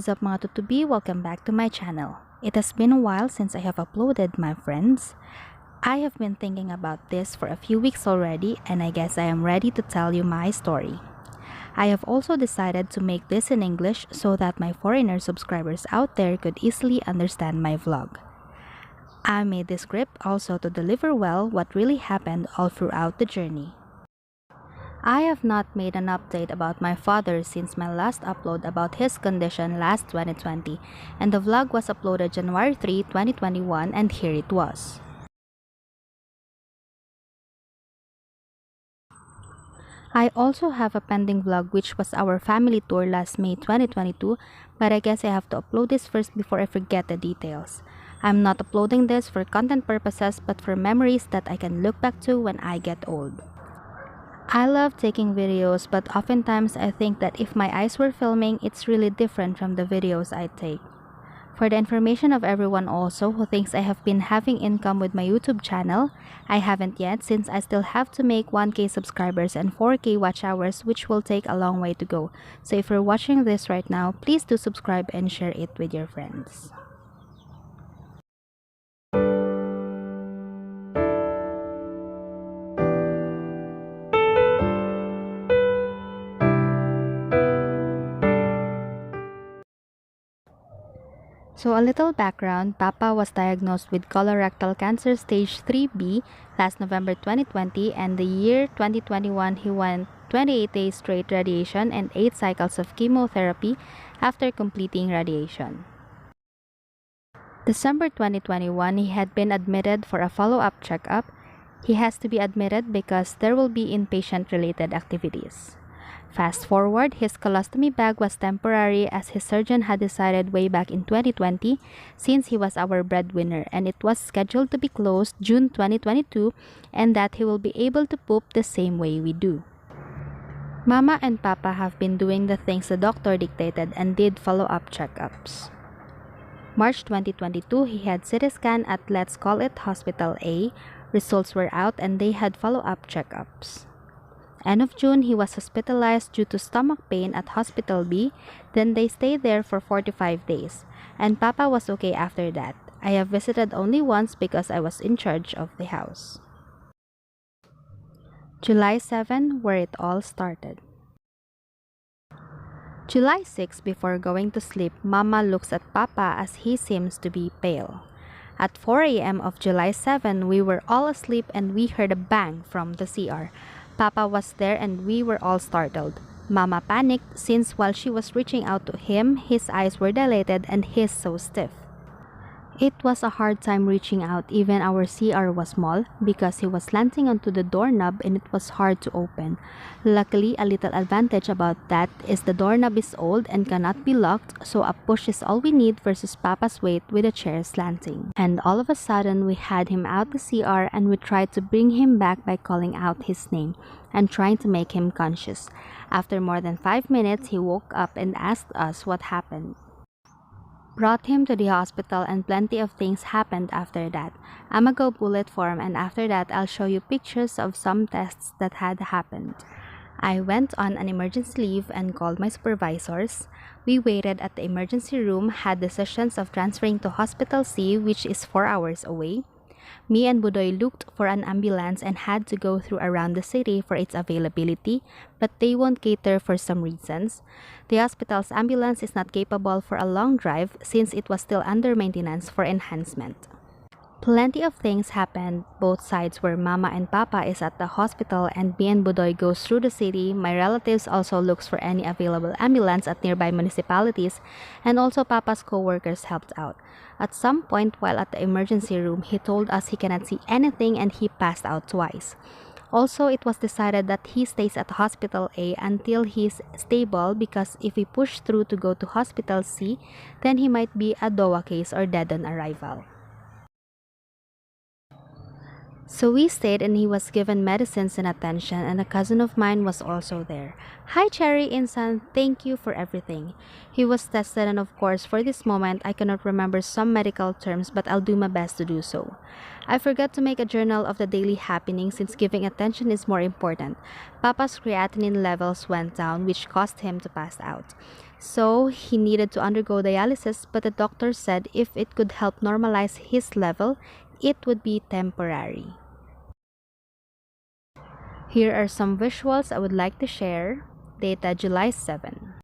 What's up mga tutubi? Welcome back to my channel. It has been a while since I have uploaded, my friends. I have been thinking about this for a few weeks already, and I guess I am ready to tell you my story. I have also decided to make this in English so that my foreigner subscribers out there could easily understand my vlog. I made this script also to deliver well what really happened all throughout the journey. I have not made an update about my father since my last upload about his condition last 2020, and the vlog was uploaded January 3, 2021, and here it was. I also have a pending vlog which was our family tour last May 2022, but I guess I have to upload this first before I forget the details. I'm not uploading this for content purposes but for memories that I can look back to when I get old. I love taking videos, but oftentimes I think that if my eyes were filming, it's really different from the videos I take. For the information of everyone also who thinks I have been having income with my YouTube channel, I haven't yet since I still have to make 1K subscribers and 4K watch hours, which will take a long way to go. So if you're watching this right now, please do subscribe and share it with your friends. So a little background, Papa was diagnosed with colorectal cancer stage 3B last November 2020, and the year 2021 he went 28 days straight radiation and 8 cycles of chemotherapy after completing radiation. December 2021 he had been admitted for a follow-up checkup. He has to be admitted because there will be inpatient related activities. Fast forward, his colostomy bag was temporary as his surgeon had decided way back in 2020 since he was our breadwinner, and it was scheduled to be closed June 2022 and that he will be able to poop the same way we do. Mama and Papa have been doing the things the doctor dictated and did follow-up checkups. March 2022, he had CT scan at let's call it Hospital A. Results were out and they had follow-up checkups. End of June, he was hospitalized due to stomach pain at Hospital B. Then they stayed there for 45 days. And Papa was okay after that. I have visited only once because I was in charge of the house. July 7, where it all started. July 6, before going to sleep, Mama looks at Papa as he seems to be pale. At 4 a.m. of July 7, we were all asleep and we heard a bang from the CR. Papa was there and we were all startled. Mama panicked since while she was reaching out to him, his eyes were dilated and his so stiff. It was a hard time reaching out, even our CR was small because he was slanting onto the doorknob and it was hard to open. Luckily, a little advantage about that is the doorknob is old and cannot be locked, so a push is all we need versus Papa's weight with the chair slanting. And all of a sudden, we had him out the CR and we tried to bring him back by calling out his name and trying to make him conscious. After more than 5 minutes, he woke up and asked us what happened. Brought him to the hospital and plenty of things happened after that. I'ma go bullet form and after that I'll show you pictures of some tests that had happened. I went on an emergency leave and called my supervisors. We waited at the emergency room, had decisions of transferring to Hospital C, which is 4 hours away. Me and Budoy looked for an ambulance and had to go through around the city for its availability, but they won't cater for some reasons. The hospital's ambulance is not capable for a long drive since it was still under maintenance for enhancement. Plenty of things happened, both sides where Mama and Papa is at the hospital and me and Budoy goes through the city. My relatives also looks for any available ambulance at nearby municipalities, and also Papa's co-workers helped out. At some point while at the emergency room, he told us he cannot see anything and he passed out twice. Also, it was decided that he stays at Hospital A until he's stable because if we push through to go to Hospital C, then he might be a DOA case or dead on arrival. So we stayed and he was given medicines and attention, and a cousin of mine was also there. Hi Cherry Insan, thank you for everything. He was tested and of course for this moment I cannot remember some medical terms but I'll do my best to do so. I forgot to make a journal of the daily happenings since giving attention is more important. Papa's creatinine levels went down which caused him to pass out. So he needed to undergo dialysis, but the doctor said if it could help normalize his level, it would be temporary. Here are some visuals I would like to share. Data July 7.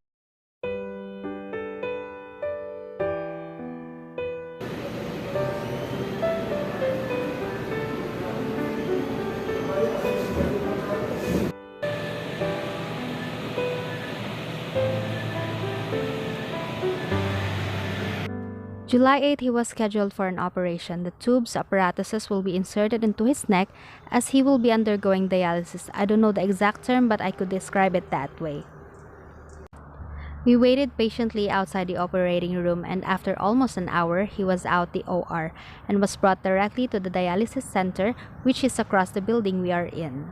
July 8, he was scheduled for an operation. The tubes apparatuses will be inserted into his neck as he will be undergoing dialysis. I don't know the exact term, but I could describe it that way. We waited patiently outside the operating room, and after almost an hour, he was out the OR and was brought directly to the dialysis center, which is across the building we are in.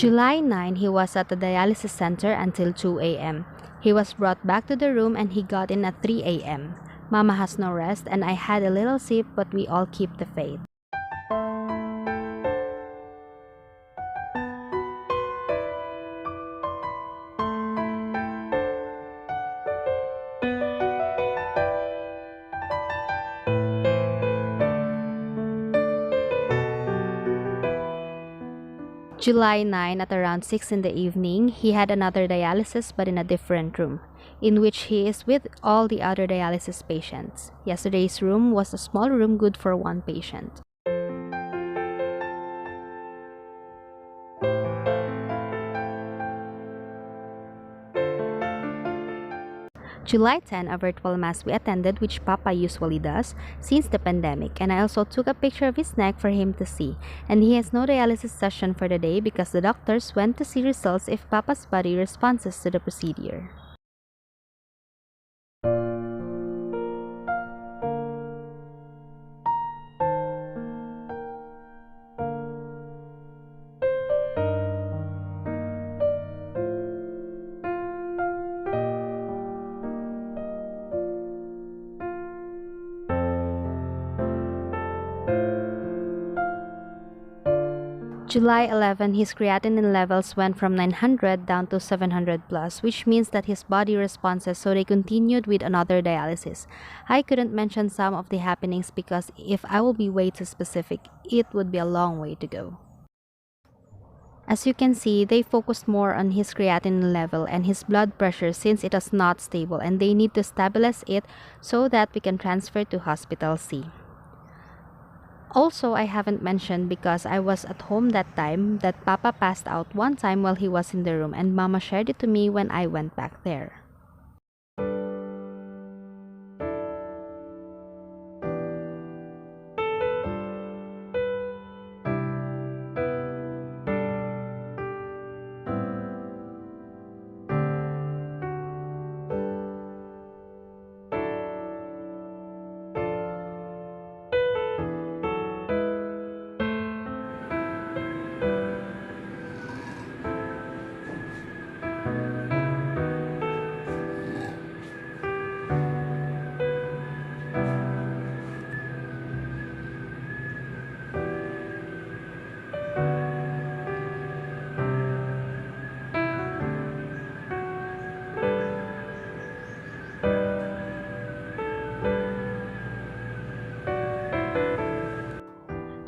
July 9, he was at the dialysis center until 2 a.m. He was brought back to the room and he got in at 3 a.m. Mama has no rest and I had a little sip, but we all keep the faith. July 9, at around 6 in the evening, he had another dialysis but in a different room, in which he is with all the other dialysis patients. Yesterday's room was a small room good for one patient. July 10, a virtual mass we attended, which Papa usually does since the pandemic, and I also took a picture of his neck for him to see. And he has no dialysis session for the day because the doctors went to see results if Papa's body responds to the procedure. July 11, his creatinine levels went from 900 down to 700 plus, which means that his body responses, so they continued with another dialysis. I couldn't mention some of the happenings because if I will be way too specific, it would be a long way to go. As you can see, they focused more on his creatinine level and his blood pressure since it is not stable and they need to stabilize it so that we can transfer to Hospital C. Also, I haven't mentioned because I was at home that time that Papa passed out one time while he was in the room and Mama shared it to me when I went back there.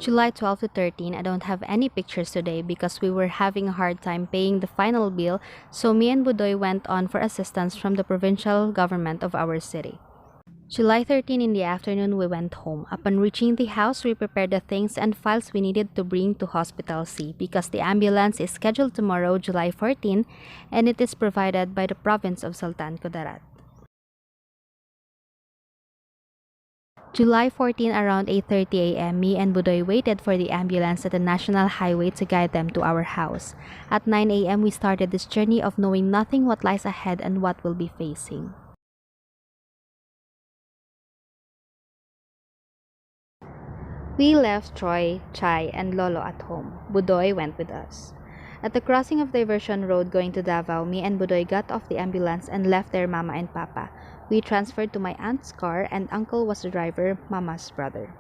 July 12 to 13, I don't have any pictures today because we were having a hard time paying the final bill, so me and Budoy went on for assistance from the provincial government of our city. July 13 in the afternoon, we went home. Upon reaching the house, we prepared the things and files we needed to bring to Hospital C because the ambulance is scheduled tomorrow, July 14, and it is provided by the province of Sultan Kudarat. July 14 around 8:30 a.m., me and Budoy waited for the ambulance at the national highway to guide them to our house. At 9 a.m., we started this journey of knowing nothing what lies ahead and what we'll be facing. We left Troy, Chai, and Lolo at home. Budoy went with us. At the crossing of Diversion Road going to Davao, me and Budoy got off the ambulance and left their mama and papa. We transferred to my aunt's car and uncle was the driver, mama's brother.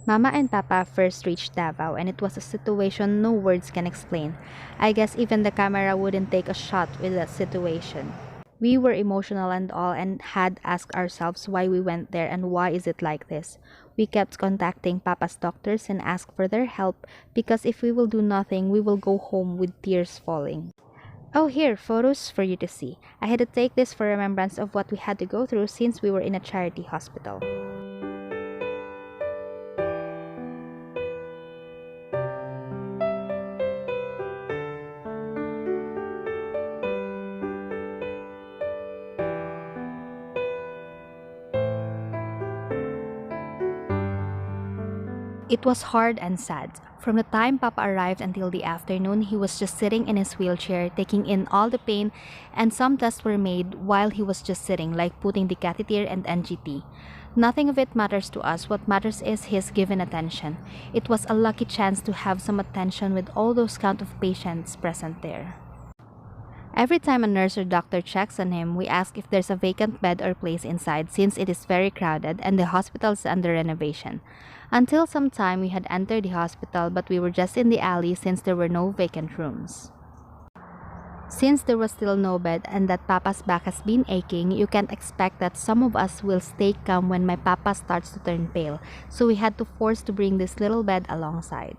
Mama and Papa first reached Davao and it was a situation no words can explain. I guess even the camera wouldn't take a shot with that situation. We were emotional and all and had asked ourselves why we went there and why is it like this. We kept contacting Papa's doctors and asked for their help because if we will do nothing, we will go home with tears falling. Oh, here, photos for you to see. I had to take this for remembrance of what we had to go through since we were in a charity hospital. It was hard and sad. From the time Papa arrived until the afternoon, he was just sitting in his wheelchair, taking in all the pain, and some tests were made while he was just sitting, like putting the catheter and NGT. Nothing of it matters to us. What matters is his given attention. It was a lucky chance to have some attention with all those count of patients present there. Every time a nurse or doctor checks on him, we ask if there's a vacant bed or place inside since it is very crowded and the hospital is under renovation. Until some time we had entered the hospital but we were just in the alley since there were no vacant rooms. Since there was still no bed and that Papa's back has been aching, you can't expect that some of us will stay calm when my Papa starts to turn pale, so we had to force to bring this little bed alongside.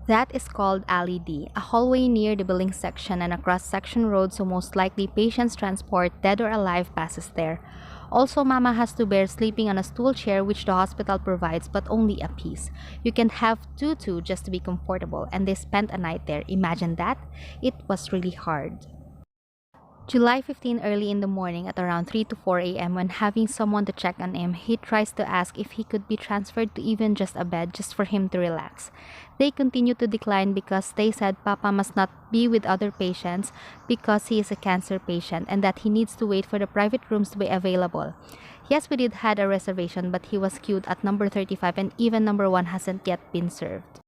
That is called Alley D, a hallway near the building section and a cross-section road so most likely patients transport, dead or alive, passes there. Also, Mama has to bear sleeping on a stool chair which the hospital provides but only a piece. You can have two just to be comfortable and they spent a night there. Imagine that? It was really hard. July 15 early in the morning at around 3 to 4 a.m. when having someone to check on him, he tries to ask if he could be transferred to even just a bed just for him to relax. They continue to decline because they said Papa must not be with other patients because he is a cancer patient and that he needs to wait for the private rooms to be available. Yes, we did had a reservation but he was queued at number 35 and even number 1 hasn't yet been served.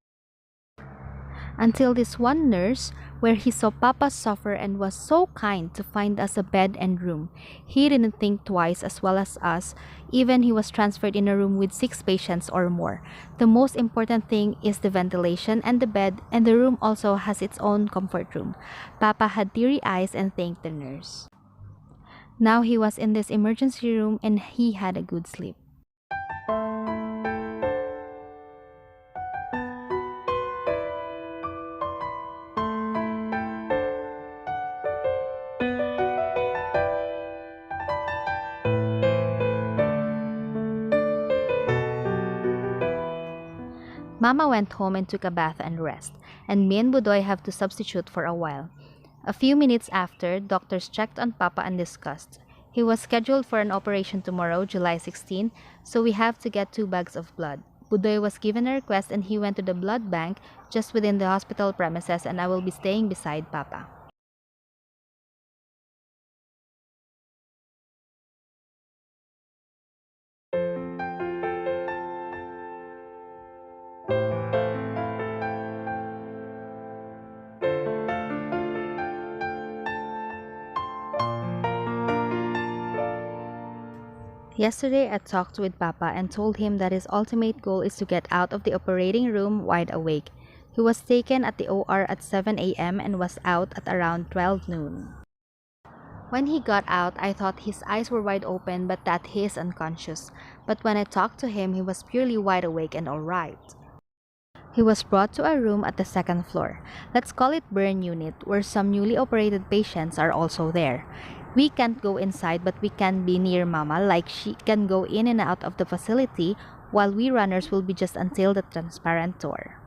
Until this one nurse, where he saw Papa suffer and was so kind to find us a bed and room. He didn't think twice as well as us, even he was transferred in a room with 6 patients or more. The most important thing is the ventilation and the bed, and the room also has its own comfort room. Papa had teary eyes and thanked the nurse. Now he was in this emergency room and he had a good sleep. Mama went home and took a bath and rest, and me and Budoy have to substitute for a while. A few minutes after, doctors checked on Papa and discussed. He was scheduled for an operation tomorrow, July 16, so we have to get 2 bags of blood. Budoy was given a request and he went to the blood bank just within the hospital premises and I will be staying beside Papa. Yesterday, I talked with Papa and told him that his ultimate goal is to get out of the operating room wide awake. He was taken at the OR at 7 a.m. and was out at around 12 noon. When he got out, I thought his eyes were wide open but that he is unconscious. But when I talked to him, he was purely wide awake and alright. He was brought to a room at the 2nd floor. Let's call it burn unit, where some newly operated patients are also there. We can't go inside but we can be near Mama, like she can go in and out of the facility while we runners will be just until the transparent door.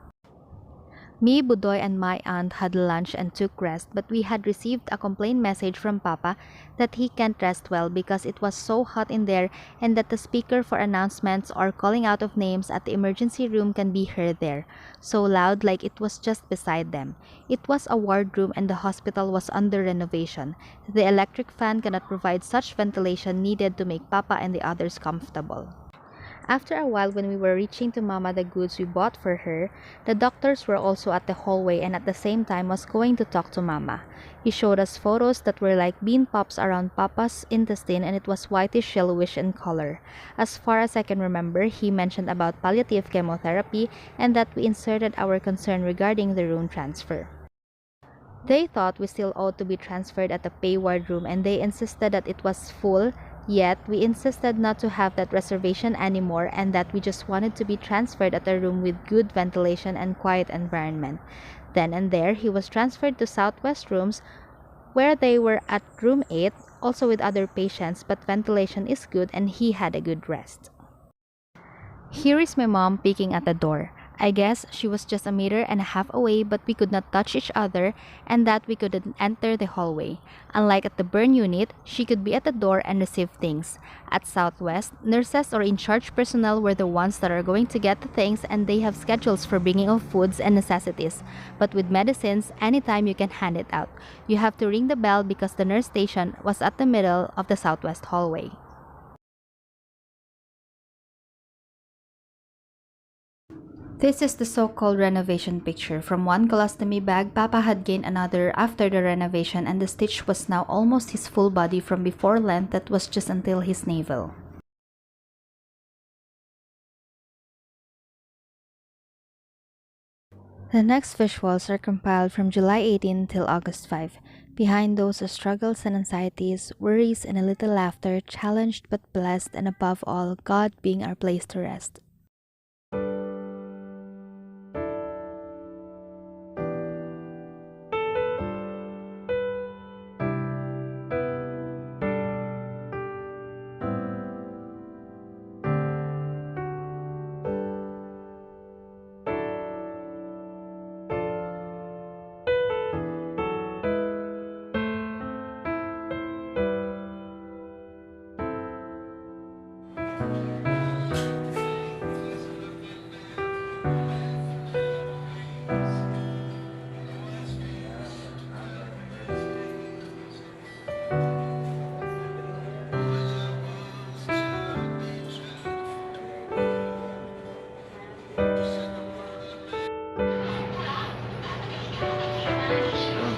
Me, Budoy, and my aunt had lunch and took rest, but we had received a complaint message from Papa that he can't rest well because it was so hot in there and that the speaker for announcements or calling out of names at the emergency room can be heard there, so loud like it was just beside them. It was a wardroom and the hospital was under renovation. The electric fan cannot provide such ventilation needed to make Papa and the others comfortable. After a while, when we were reaching to Mama the goods we bought for her, the doctors were also at the hallway and at the same time was going to talk to Mama. He showed us photos that were like bean pops around Papa's intestine and it was whitish yellowish in color. As far as I can remember, he mentioned about palliative chemotherapy and that we inserted our concern regarding the room transfer. They thought we still ought to be transferred at the pay ward room and they insisted that it was full, yet we insisted not to have that reservation anymore and that we just wanted to be transferred at a room with good ventilation and quiet environment. Then and there, he was transferred to Southwest rooms where they were at room 8, also with other patients, but ventilation is good and he had a good rest. Here is my mom peeking at the door. I guess she was just a meter and a half away, but we could not touch each other and that we couldn't enter the hallway. Unlike at the burn unit, she could be at the door and receive things. At Southwest, nurses or in-charge personnel were the ones that are going to get the things and they have schedules for bringing of foods and necessities. But with medicines, anytime you can hand it out. You have to ring the bell because the nurse station was at the middle of the Southwest hallway. This is the so-called renovation picture. From one colostomy bag, Papa had gained another after the renovation and the stitch was now almost his full body from before length that was just until his navel. The next visuals are compiled from July 18 till August 5. Behind those are struggles and anxieties, worries and a little laughter, challenged but blessed, and above all, God being our place to rest.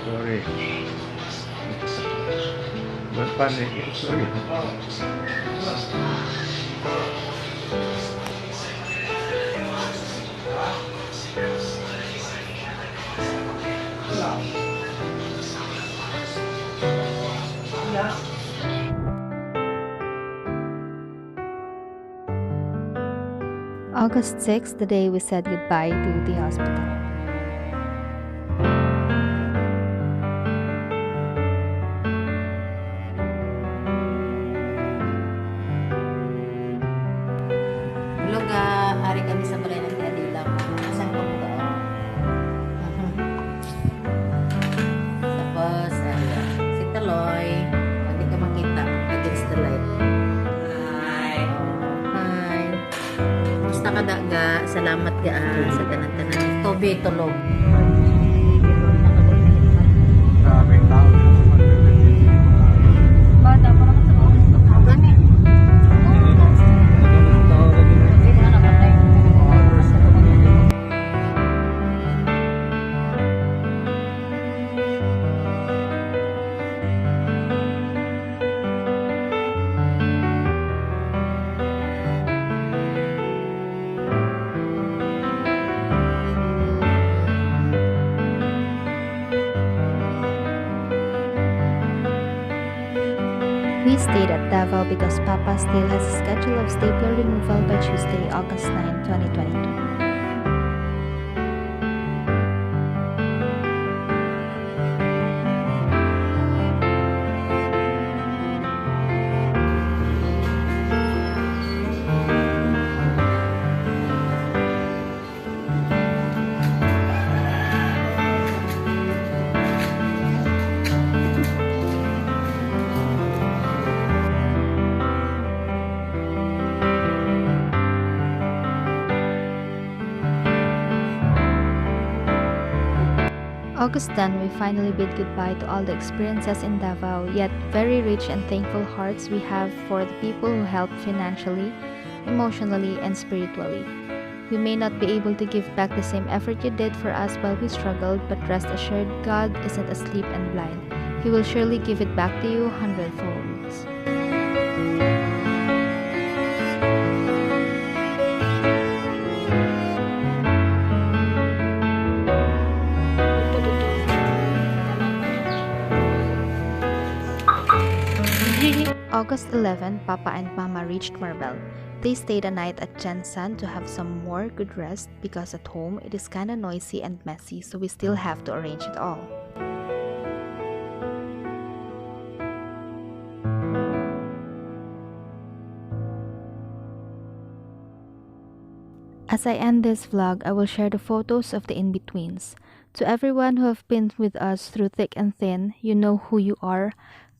Sorry. Berpanik, sorry. August 6, the day we said goodbye to the hospital. Hello hari kami sa balay ng Adila. Asan ko mo ka? Tapos, si Taloy, hindi ka makita against the light. Hi! Hi! Musta ka daga? Salamat ka sa tanan-tanan. Toby, tulog. Daming tao. Bata, parang sa mga gusto ka. Gani? We stayed at Davao because Papa still has a schedule of stapler removal by Tuesday, August 9, 2022. August 10, we finally bid goodbye to all the experiences in Davao, yet very rich and thankful hearts we have for the people who helped financially, emotionally, and spiritually. We may not be able to give back the same effort you did for us while we struggled, but rest assured, God isn't asleep and blind. He will surely give it back to you hundredfold. August 11, Papa and Mama reached Marbel. They stayed a night at Jensen to have some more good rest because at home it is kinda noisy and messy, so we still have to arrange it all. As I end this vlog, I will share the photos of the in-betweens. To everyone who have been with us through thick and thin, you know who you are.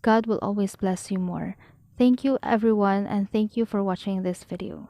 God will always bless you more. Thank you everyone, and thank you for watching this video.